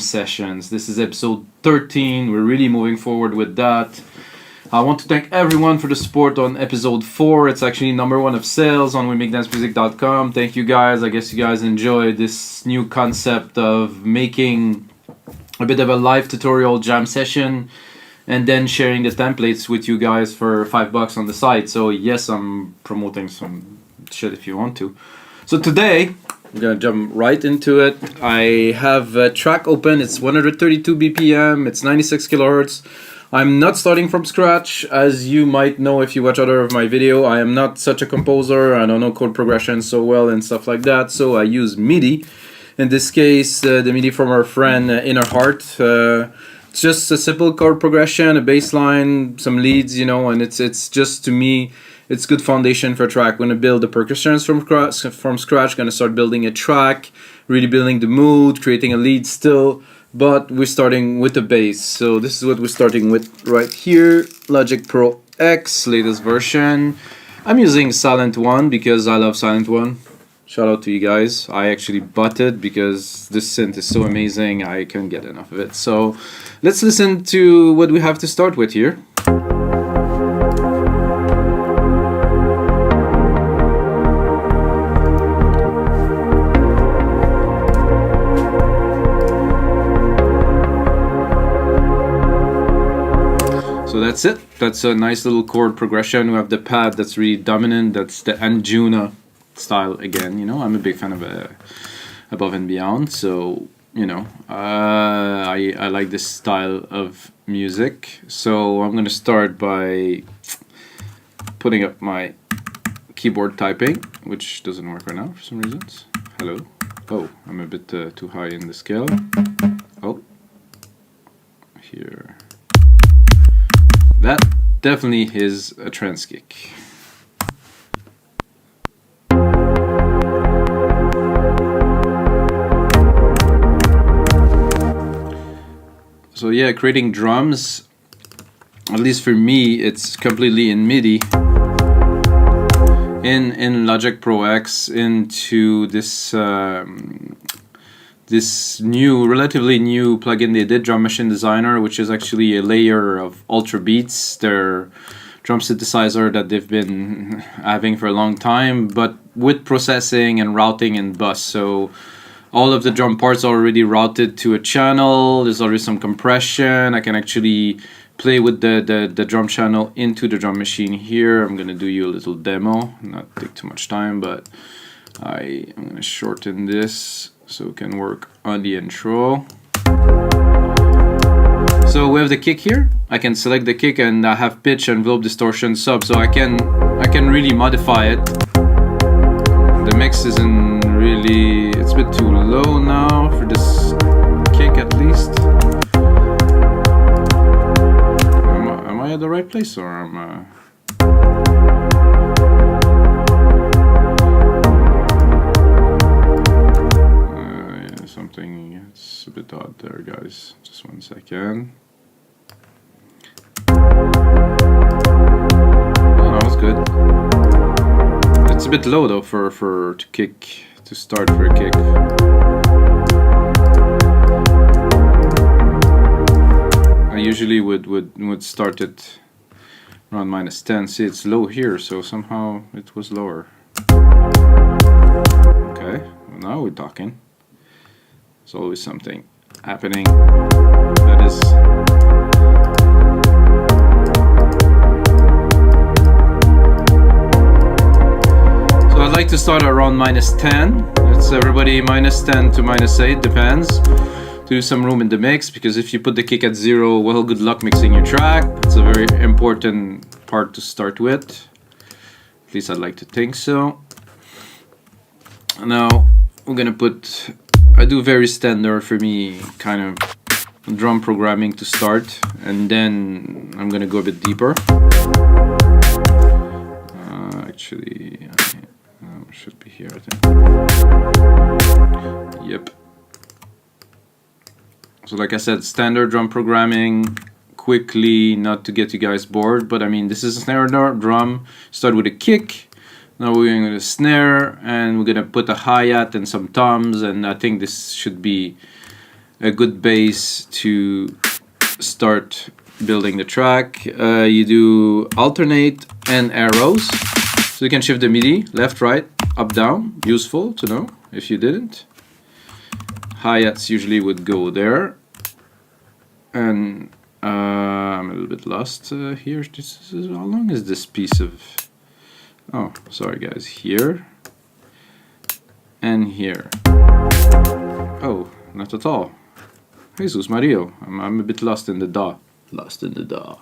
Sessions. This is episode 13. We're really moving forward with that. I want to thank everyone for the support on episode 4. It's actually number 1 of sales on WeMakeDanceMusic.com. Thank you guys. I guess you guys enjoyed this new concept of making a bit of a live tutorial jam session and then sharing the templates with you guys for $5 on the site. So yes, I'm promoting some shit if you want to. So today I'm gonna jump right into it. I have a track open. It's 132 BPM. It's 96 kilohertz. I'm not starting from scratch. As you might know if you watch other of my video, I am not such a composer. I don't know chord progression so well and stuff like that. So I use MIDI. In this case, the MIDI from our friend Inner Heart. It's just a simple chord progression, a bass line, some leads, you know, and it's just, to me, it's good foundation for a track. We're going to build the percussions from scratch, going to start building a track, really building the mood, creating a lead still, but we're starting with the bass. So this is what we're starting with right here, Logic Pro X, latest version. I'm using Sylenth 1 because I love Sylenth 1. Shout out to you guys. I actually bought it because this synth is so amazing, I can't get enough of it. So let's listen to what we have to start with here. So that's it. That's a nice little chord progression. We have the pad that's really dominant. That's the Anjuna style again. You know, I'm a big fan of Above and Beyond. So, you know, I like this style of music. So I'm going to start by putting up my keyboard typing, which doesn't work right now for some reasons. Hello. Oh, I'm a bit too high in the scale. Oh, here. That definitely is a trance kick. So yeah, creating drums, at least for me, it's completely in MIDI. In Logic Pro X into this this new, relatively new plugin they did, Drum Machine Designer, which is actually a layer of Ultra Beats, their drum synthesizer that they've been having for a long time, but with processing and routing and bus. So all of the drum parts are already routed to a channel. There's already some compression. I can actually play with the drum channel into the drum machine here. I'm gonna do you a little demo, not take too much time, but I'm gonna shorten this so we can work on the intro. So we have the kick here. I can select the kick and I have pitch, envelope, distortion, sub, so I can really modify it. The mix isn't really, it's a bit too low now for this kick at least. Am I at the right place, or am I? Something, it's a bit odd there, guys. Just 1 second. Oh, that was good. It's a bit low though for to kick, to start for a kick. I usually would start it around -10. See, it's low here, so somehow it was lower. Okay, well, now we're talking. There's always something happening that is. So I'd like to start around -10. It's everybody -10 to -8, depends. To do some room in the mix, because if you put the kick at 0, well, good luck mixing your track. It's a very important part to start with. At least I'd like to think so. Now we're gonna put, I do very standard for me kind of drum programming to start, and then I'm gonna go a bit deeper. Actually, I should be here, I think. Yep. So like I said, standard drum programming, quickly, not to get you guys bored, but I mean, this is a snare drum. Start with a kick. Now we're going to snare, and we're going to put a hi-hat and some toms, and I think this should be a good base to start building the track. You do alternate and arrows, so you can shift the MIDI left, right, up, down. Useful to know if you didn't. Hi-hats usually would go there, and I'm a little bit lost here. How long is this piece of... Oh, sorry guys, here and here. Oh, not at all. Jesus Mario, I'm a bit lost in the DAW. Lost in the DAW.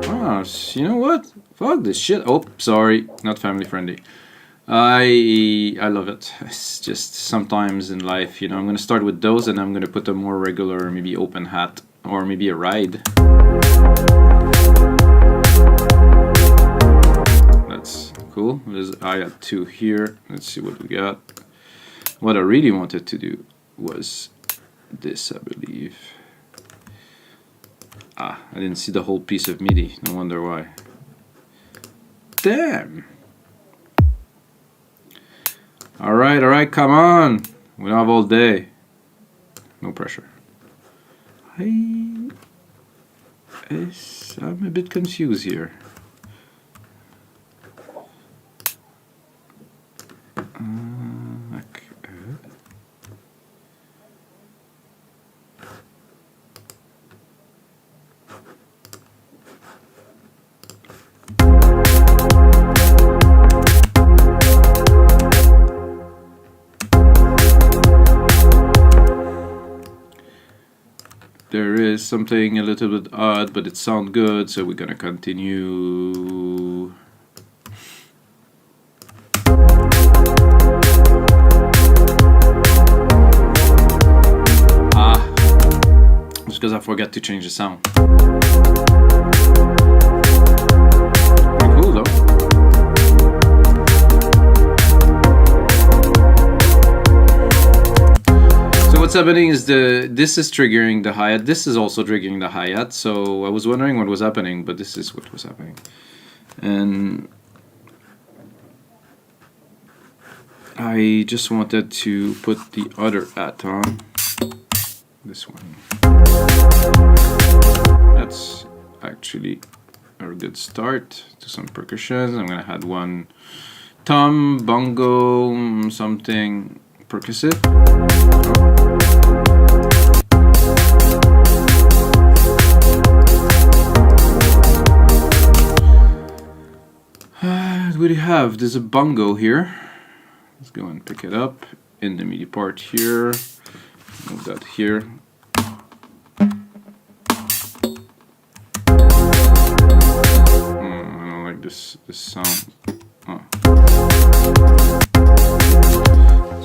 Ah, you know what? Fuck this shit. Oh, sorry, not family friendly. I love it. It's just sometimes in life, you know, I'm gonna start with those and I'm gonna put a more regular, maybe open hat or maybe a ride. That's cool. I got two here. Let's see what we got. What I really wanted to do was this, I believe. Ah, I didn't see the whole piece of MIDI. No wonder why. Damn. Alright, come on. We don't have all day. No pressure. I'm a bit confused here. There is something a little bit odd, but it sounds good, so we're gonna continue. Ah, just because I forgot to change the sound. Pretty cool though. What's happening is this is triggering the hi-hat, this is also triggering the hi-hat, so I was wondering what was happening, but this is what was happening. And I just wanted to put the other hat on, this one. That's actually a good start to some percussions. I'm gonna add one tom, bongo, something percussive. What do you have? There's a bongo here. Let's go and pick it up in the MIDI part here. Move that here. I don't like this sound. Oh.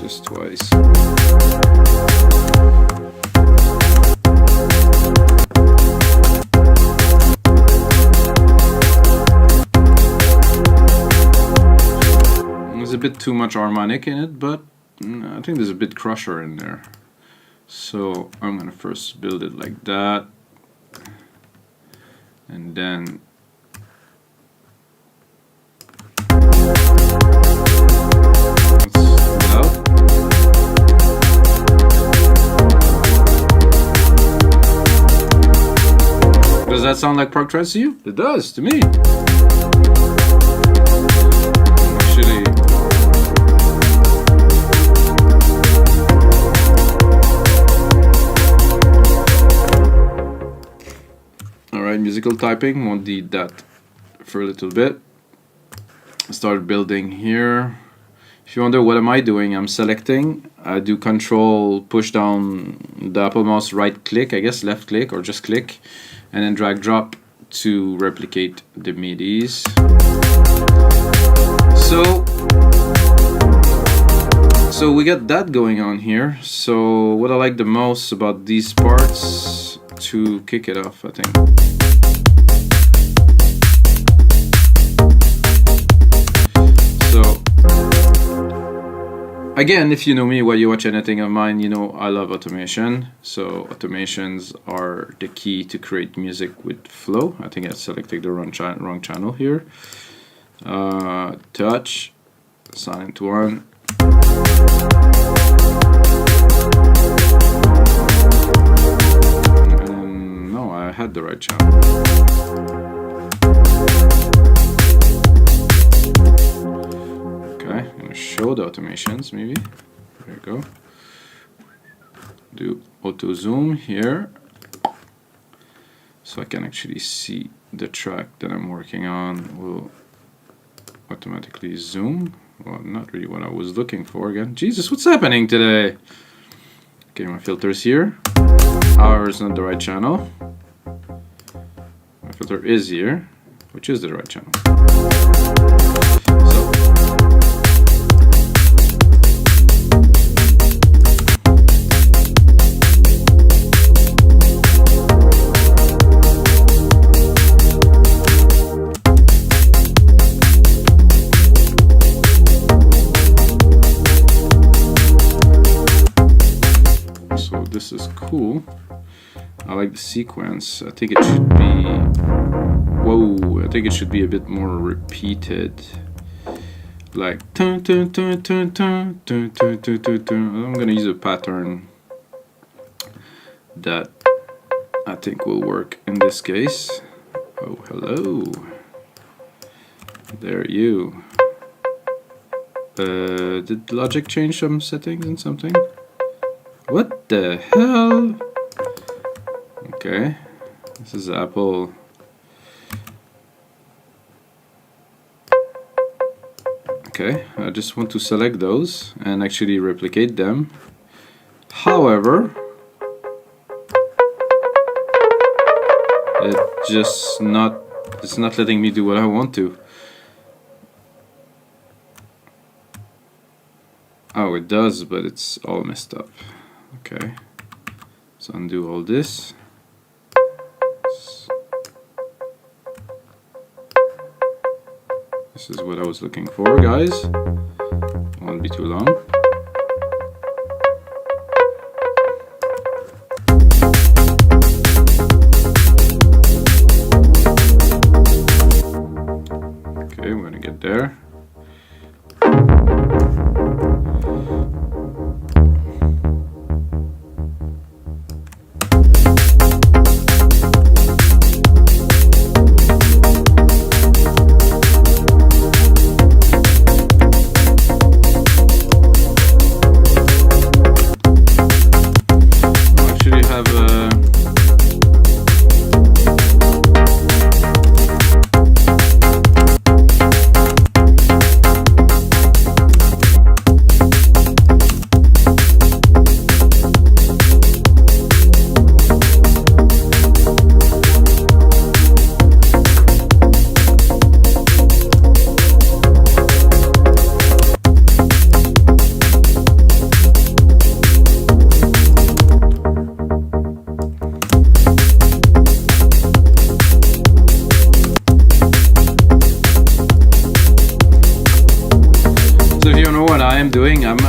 Just twice. There's a bit too much harmonic in it, but I think there's a bit crusher in there. So I'm gonna first build it like that, and then does that sound like prog trance to you? It does to me. Actually, alright, musical typing, won't need that for a little bit. Start building here. If you wonder what am I doing, I'm selecting. I do control push down the Apple mouse, right click, I guess left click or just click, and then drag drop to replicate the MIDIs. So we got that going on here. So what I like the most about these parts, to kick it off, I think. So again, if you know me, while you watch anything of mine, you know I love automation. So automations are the key to create music with flow. I think I selected the wrong channel here. Touch, silent one. the right channel. Okay, I'm gonna show the automations maybe. There you go. Do auto zoom here, so I can actually see the track that I'm working on. Will automatically zoom. Well, not really what I was looking for again. Jesus, what's happening today? Okay, my filter's here. However, it's not the right channel. My filter is here, which is the right channel. This is cool. I like the sequence. I think it should be, whoa, I think it should be a bit more repeated. Like, I'm gonna use a pattern that I think will work in this case. Oh, hello. There you. Did Logic change some settings and something? What the hell? Okay, this is Apple. Okay, I just want to select those and actually replicate them. However, it's not letting me do what I want to. Oh, it does, but it's all messed up. Okay, so undo all this. This is what I was looking for, guys. Won't be too long. Okay, we're gonna get there.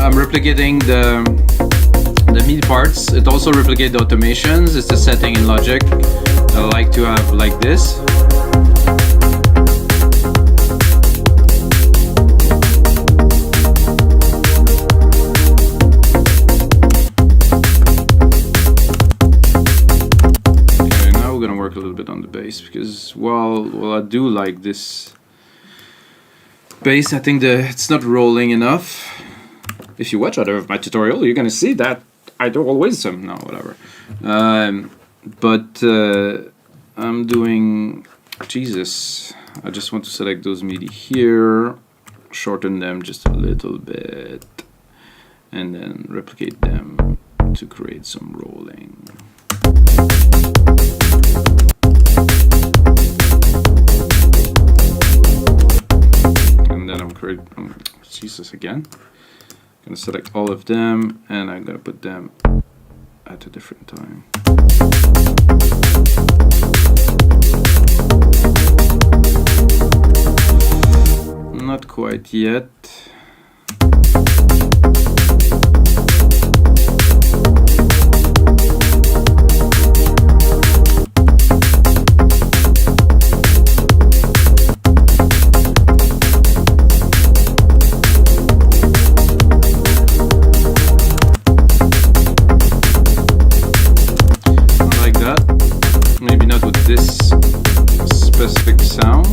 I'm replicating the MIDI parts. It also replicates the automations. It's a setting in Logic I like to have like this. Okay, now we're gonna work a little bit on the bass, because while I do like this bass, I think it's not rolling enough. If you watch other of my tutorial, you're gonna see that I do always some. No, whatever. But I'm doing, Jesus, I just want to select those MIDI here, shorten them just a little bit, and then replicate them to create some rolling. And then I'm creating, Jesus again. I'm gonna select all of them and I'm gonna put them at a different time. Not quite yet. Maybe not with sound.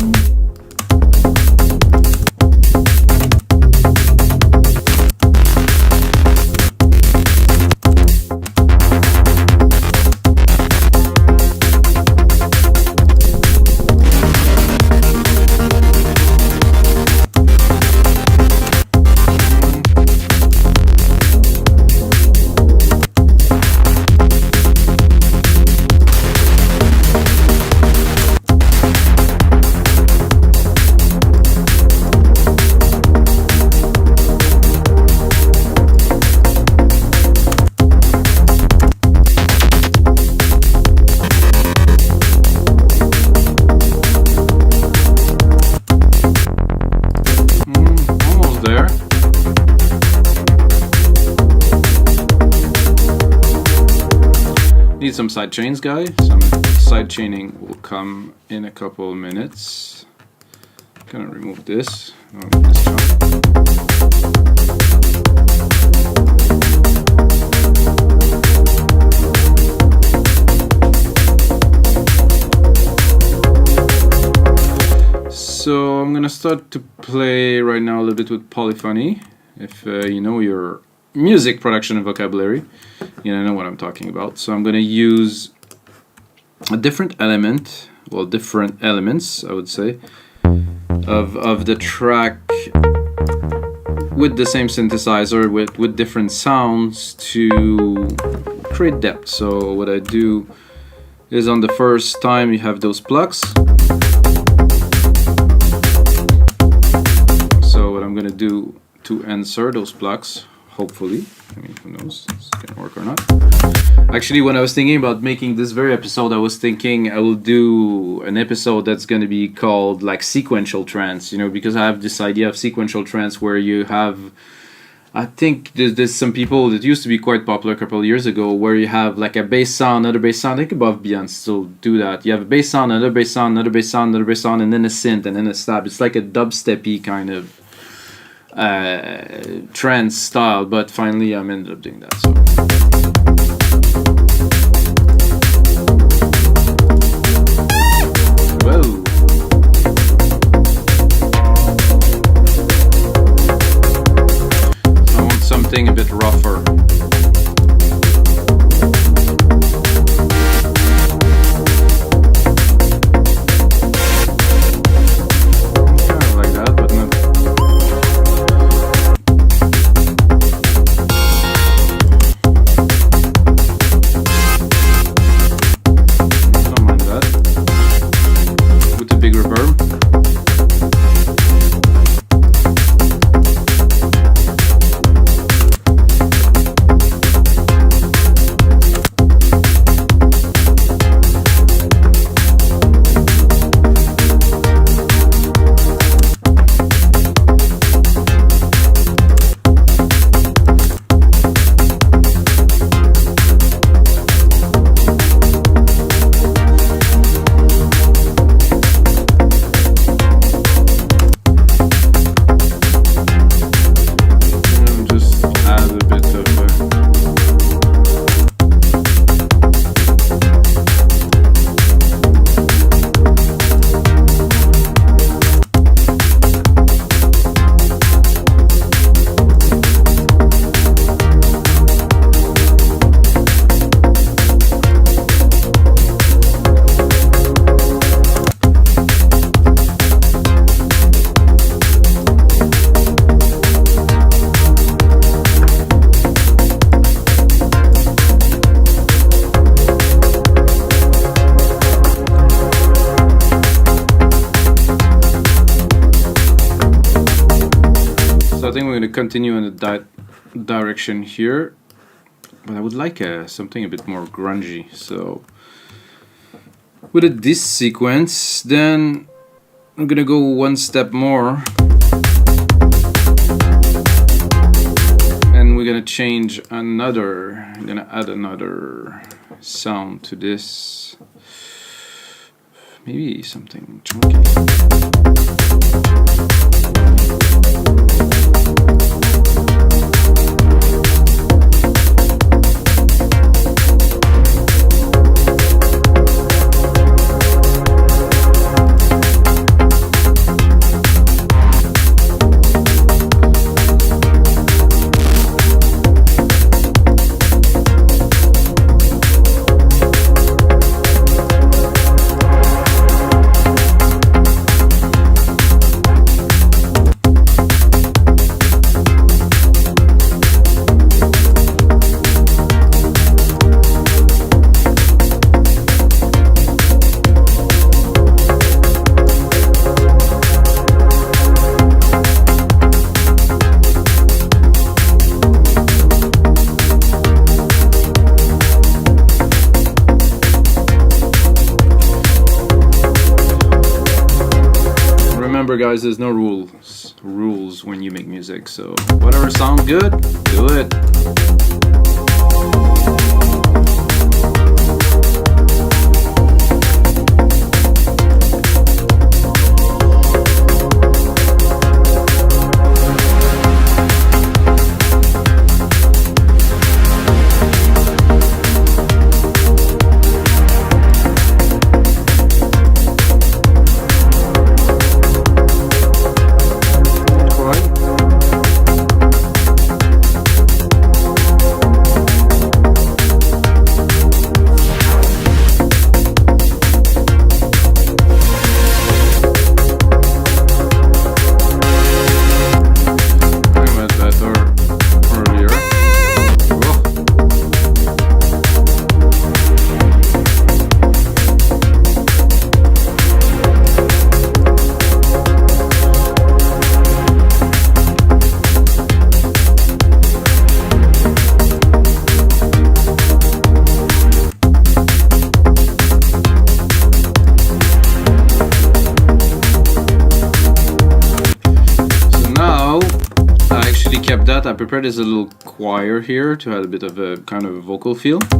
Need some side chains, guys. Some side chaining will come in a couple of minutes. Gonna remove this. So I'm gonna start to play right now a little bit with polyphony. If you know your music production and vocabulary, you know what I'm talking about. So I'm going to use a different element, well, different elements, I would say, of the track with the same synthesizer, with different sounds to create depth. So what I do is on the first time you have those plucks. So what I'm going to do to answer those plucks, hopefully, I mean, who knows, it's gonna work or not. Actually, when I was thinking about making this very episode, I was thinking I will do an episode that's gonna be called like sequential trance, you know, because I have this idea of sequential trance where you have, I think there's some people that used to be quite popular a couple of years ago, where you have like a bass sound, another bass sound. I think above Beyond still do that. You have a bass sound, another bass sound, another bass sound, another bass sound, and then a synth, and then a stab. It's like a dubstep-y kind of trance style, but finally I'm ended up doing that. So whoa. So I want something a bit rougher. I think we're going to continue in the direction here, but I would like something a bit more grungy. So with a this sequence, then I'm going to go one step more, and we're going to change another, I'm going to add another sound to this, maybe something chunky. remember, guys, there's no rules when you make music. So whatever sounds good, do it. Kept that. I prepared this little choir here to have a bit of a kind of a vocal feel. Gonna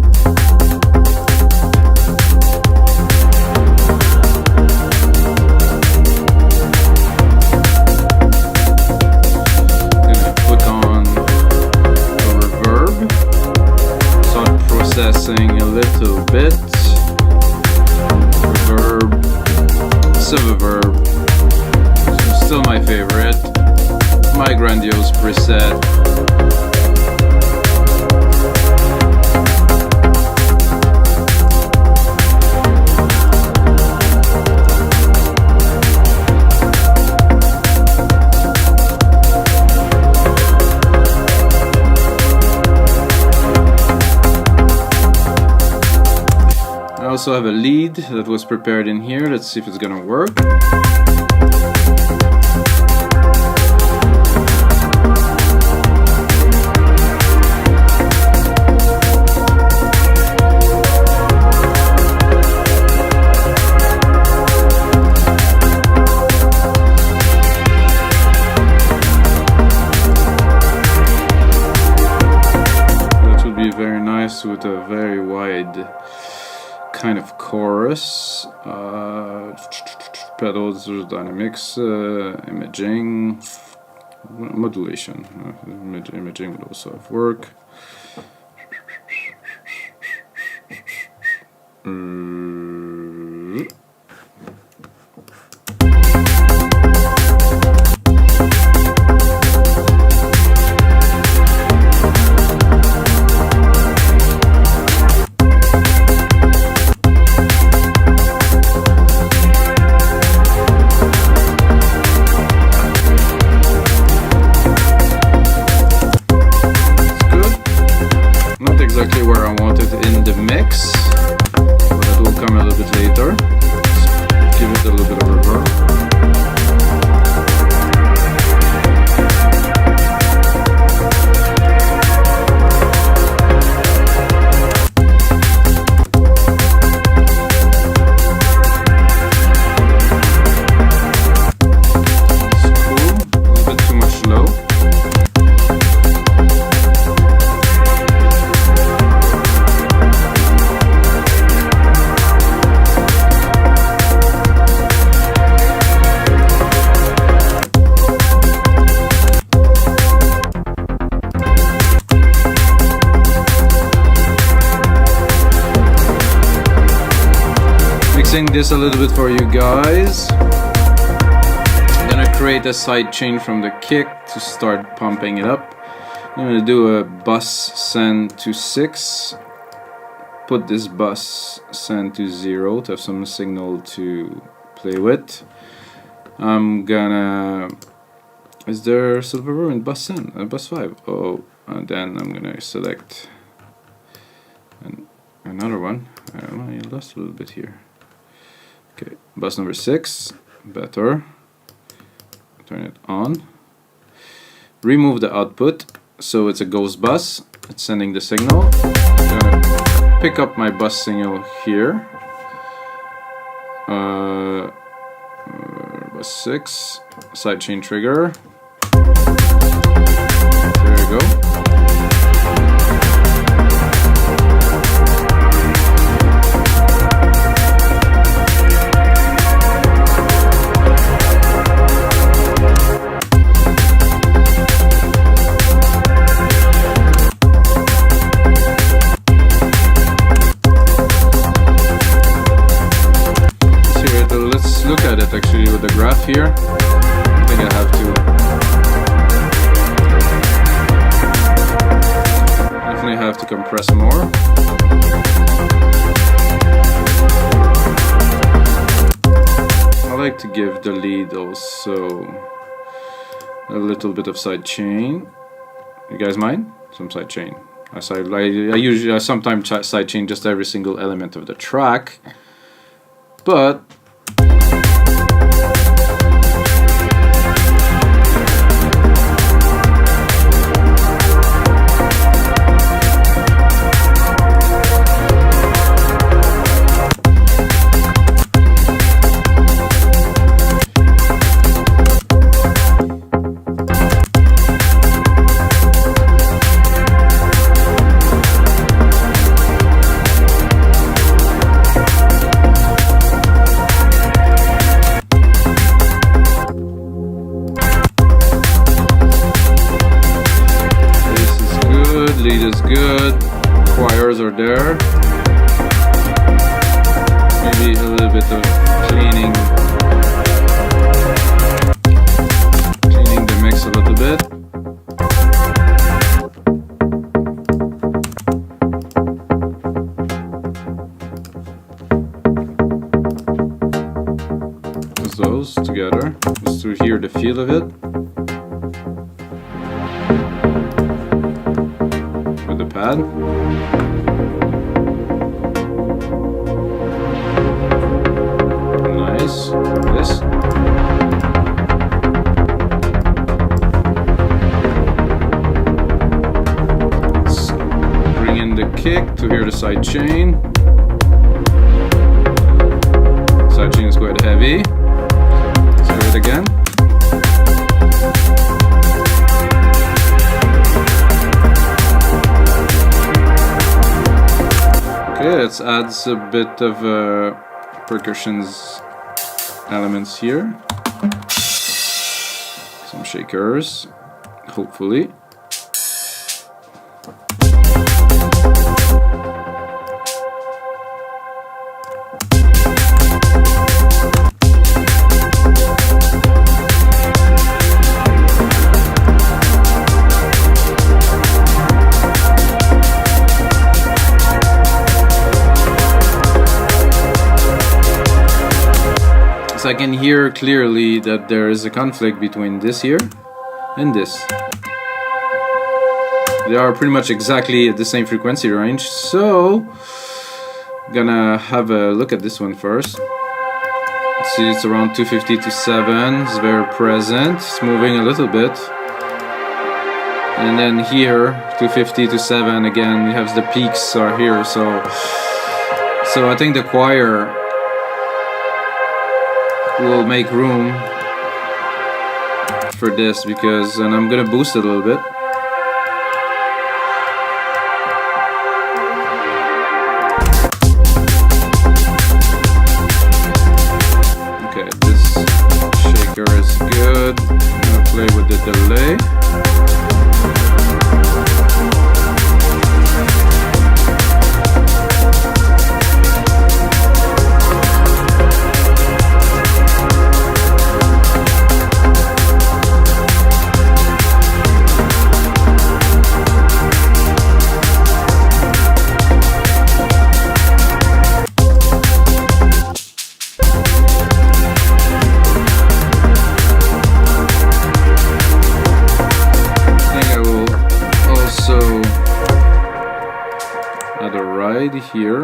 put on a reverb, start processing a little bit. Reverb, subverb, still my favorite. My grandiose preset. I also have a lead that was prepared in here. Let's see if it's gonna work. With a very wide kind of chorus, pedals, dynamics, imaging, modulation. Imaging would also have work. Exactly where I want it in the mix, but that will come a little bit later. Just give it a little bit of reverb. Mixing this a little bit for you guys. I'm gonna create a sidechain from the kick to start pumping it up. I'm gonna do a bus send to 6. Put this bus send to 0 to have some signal to play with. I'm gonna... Is there silver in bus send? Bus 5. Oh, and then I'm gonna select another one. I don't know, you lost a little bit here. Okay, bus number 6, better. Turn it on. Remove the output, so it's a ghost bus. It's sending the signal. I'm gonna pick up my bus signal here. Bus 6 sidechain trigger. There you go. Look at it actually with the graph here. I think I have to definitely have to compress more. I like to give the lead also a little bit of sidechain. You guys mind? Some sidechain. I sometimes sidechain just every single element of the track, but lead is good, choirs are there, maybe a little bit of cleaning the mix a little bit. Just those together, just to hear the feel of it. The pad. Nice. This. Let's bring in the kick to hear the sidechain. Sidechain is quite heavy. Let's hear it again. Okay, let's add a bit of percussions elements here. Some shakers, hopefully. I can hear clearly that there is a conflict between this here and this. They are pretty much exactly at the same frequency range, so I'm gonna have a look at this one first. Let's see, it's around 250 to 7, it's very present, it's moving a little bit. And then here, 250 to 7 again, we have the peaks are here, so I think the choir will make room for this because, and I'm gonna boost it a little bit. Okay, this shaker is good. I'm gonna play with the delay. Here.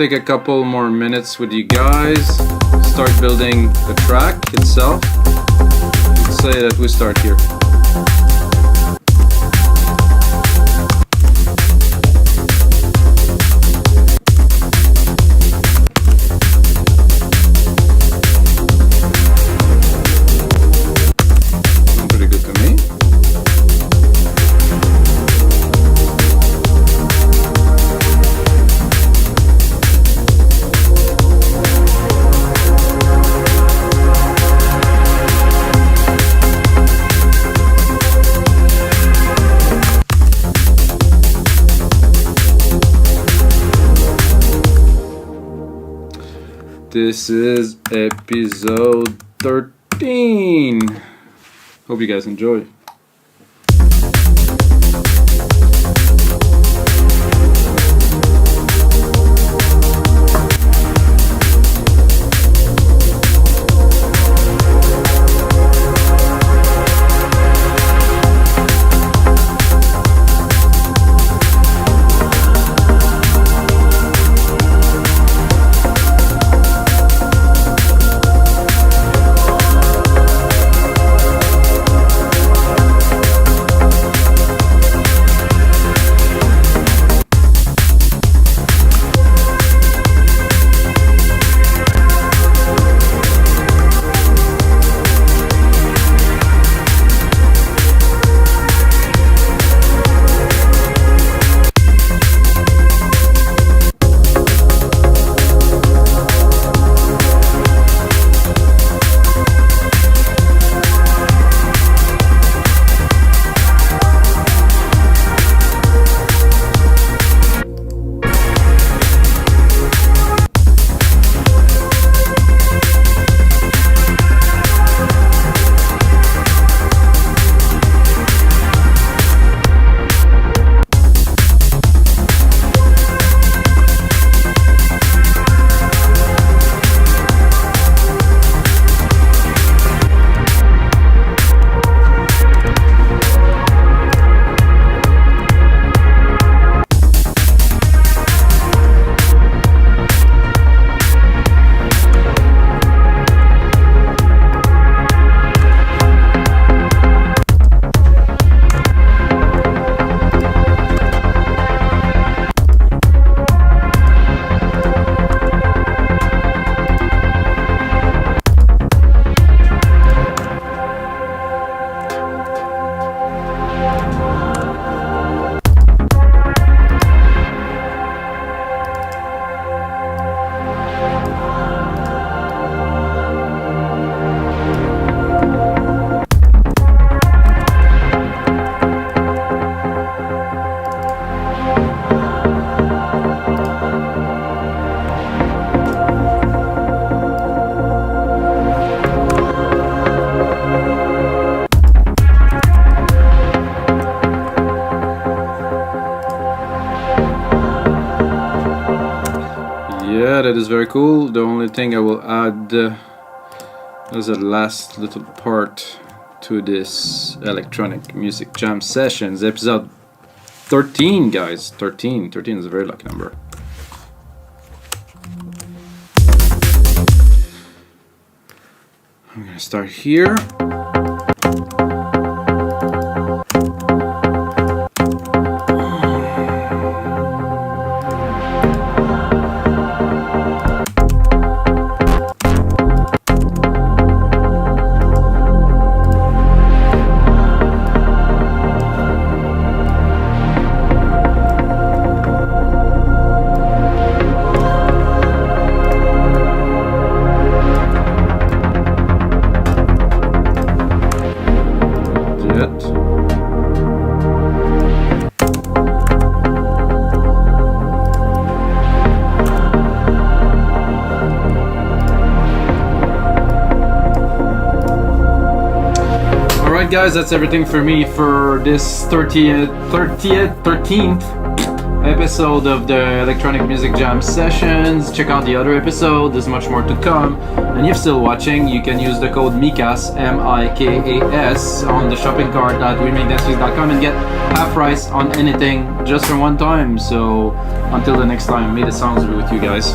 take a couple more minutes with you guys, start building the track itself. Let's say that we start here. This is episode 13. Hope you guys enjoy. Yeah, that is very cool. The only thing I will add as a last little part to this electronic music jam sessions, episode 13, guys. 13 is a very lucky number. I'm gonna start here. Guys, that's everything for me for this 13th episode of the Electronic Music Jam sessions. Check out the other episode, there's much more to come. And if you're still watching, you can use the code Mikas, M-I-K-A-S, on the shopping cart at wemakdancemusic.com and get half price on anything just for one time. So until the next time, may the sounds be with you guys.